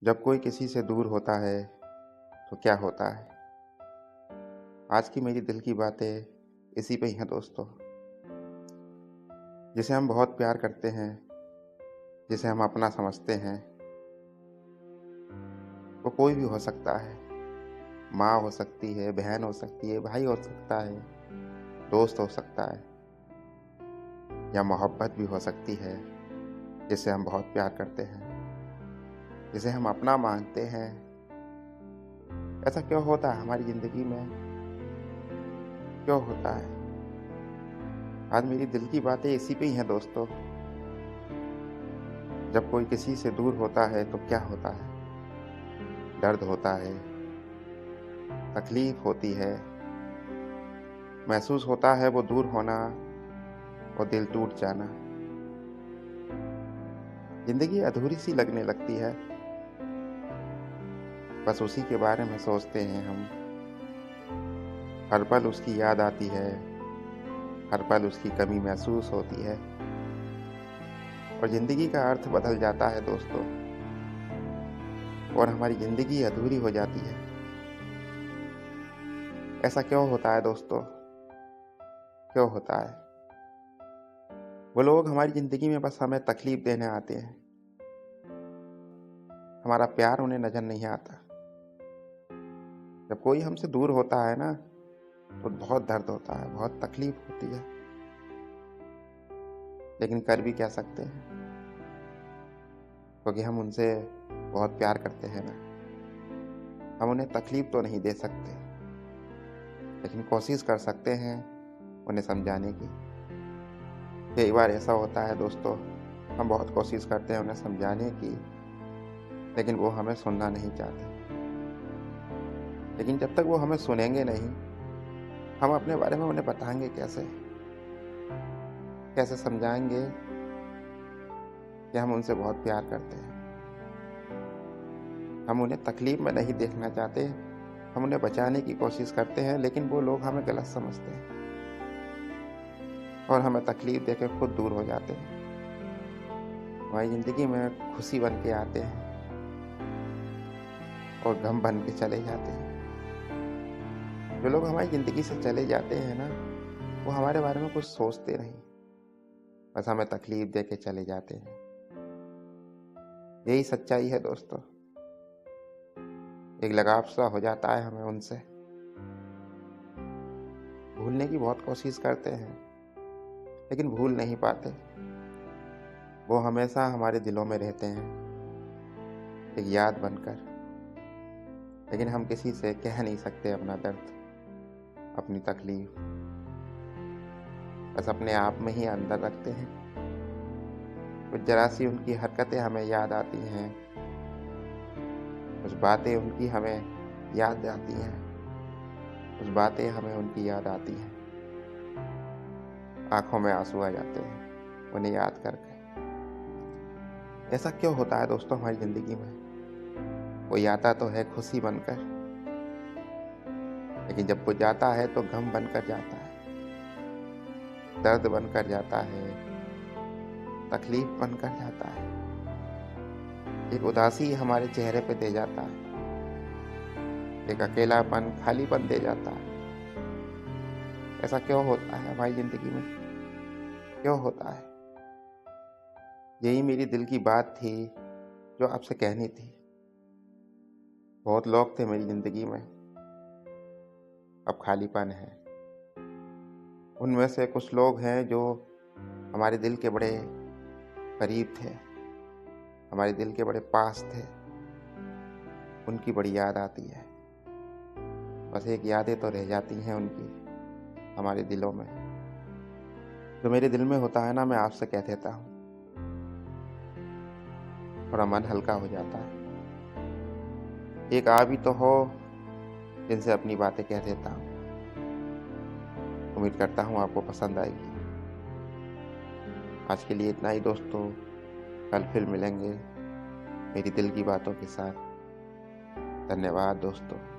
जब कोई किसी से दूर होता है तो क्या होता है। आज की मेरी दिल की बातें इसी पे ही हैं दोस्तों। जिसे हम बहुत प्यार करते हैं, जिसे हम अपना समझते हैं, वो कोई भी हो सकता है। माँ हो सकती है, बहन हो सकती है, भाई हो सकता है, दोस्त हो सकता है, या मोहब्बत भी हो सकती है जिसे हम बहुत प्यार करते हैं, जिसे हम अपना मानते हैं। ऐसा क्यों होता है हमारी ज़िंदगी में? क्यों होता है? आज मेरी दिल की बातें इसी पे ही हैं दोस्तों। जब कोई किसी से दूर होता है तो क्या होता है? दर्द होता है, तकलीफ होती है, महसूस होता है वो दूर होना और दिल टूट जाना। ज़िंदगी अधूरी सी लगने लगती है, बस उसी के बारे में सोचते हैं हम। हर पल उसकी याद आती है, हर पल उसकी कमी महसूस होती है और ज़िंदगी का अर्थ बदल जाता है दोस्तों, और हमारी ज़िंदगी अधूरी हो जाती है। ऐसा क्यों होता है दोस्तों? क्यों होता है? वो लोग हमारी ज़िंदगी में बस हमें तकलीफ़ देने आते हैं। हमारा प्यार उन्हें नज़र नहीं आता। जब कोई हमसे दूर होता है ना, तो बहुत दर्द होता है, बहुत तकलीफ़ होती है। लेकिन कर भी क्या सकते हैं? क्योंकि हम उनसे बहुत प्यार करते हैं ना। हम उन्हें तकलीफ़ तो नहीं दे सकते, लेकिन कोशिश कर सकते हैं उन्हें समझाने की। कई बार ऐसा होता है दोस्तों, हम बहुत कोशिश करते हैं उन्हें समझाने की, लेकिन वो हमें सुनना नहीं चाहते। लेकिन जब तक वो हमें सुनेंगे नहीं, हम अपने बारे में उन्हें बताएँगे कैसे? कैसे समझाएँगे कि हम उनसे बहुत प्यार करते हैं। हम उन्हें तकलीफ़ में नहीं देखना चाहते, हम उन्हें बचाने की कोशिश करते हैं, लेकिन वो लोग हमें गलत समझते हैं और हमें तकलीफ़ देके खुद दूर हो जाते हैं। हमारी ज़िंदगी में खुशी बन के आते हैं और गम बन के चले जाते हैं। जो लोग हमारी ज़िंदगी से चले जाते हैं ना, वो हमारे बारे में कुछ सोचते नहीं, बस हमें तकलीफ़ देके चले जाते हैं। यही सच्चाई है दोस्तों। एक लगाव-सा हो जाता है हमें उनसे। भूलने की बहुत कोशिश करते हैं, लेकिन भूल नहीं पाते। वो हमेशा हमारे दिलों में रहते हैं, एक याद बनकर। लेकिन हम किसी से कह नहीं सकते अपना दर्द, अपनी तकलीफ़। बस अपने आप में ही अंदर रखते हैं। कुछ ज़रा-सी उनकी हरकतें हमें याद आती हैं, कुछ बातें उनकी हमें याद आती हैं, कुछ बातें हमें उनकी याद आती हैं। आँखों में आँसू आ जाते हैं, उन्हें याद करके। ऐसा क्यों होता है दोस्तों हमारी ज़िंदगी में? कोई आता तो है खुशी बनकर, लेकिन जब वो जाता है तो गम बनकर जाता है, दर्द बनकर जाता है, तकलीफ़ बनकर जाता है। एक उदासी हमारे चेहरे पे दे जाता है, एक अकेलापन, खालीपन दे जाता है। ऐसा क्यों होता है हमारी ज़िंदगी में? क्यों होता है? यही मेरी दिल की बात थी, जो आपसे कहनी थी। बहुत लोग थे मेरी ज़िंदगी में, अब खालीपन है। उनमें से कुछ लोग हैं जो हमारे दिल के बड़े करीब थे, हमारे दिल के बड़े पास थे। उनकी बड़ी याद आती है। बस एक यादें तो रह जाती हैं उनकी हमारे दिलों में। जो मेरे दिल में होता है ना, मैं आपसे कह देता हूँ, थोड़ा मन हल्का हो जाता है। एक आप ही तो हो जिनसे अपनी बातें कह देता हूँ। उम्मीद करता हूँ आपको पसंद आएगी। आज के लिए इतना ही दोस्तों, कल फिर मिलेंगे मेरी दिल की बातों के साथ। धन्यवाद दोस्तों।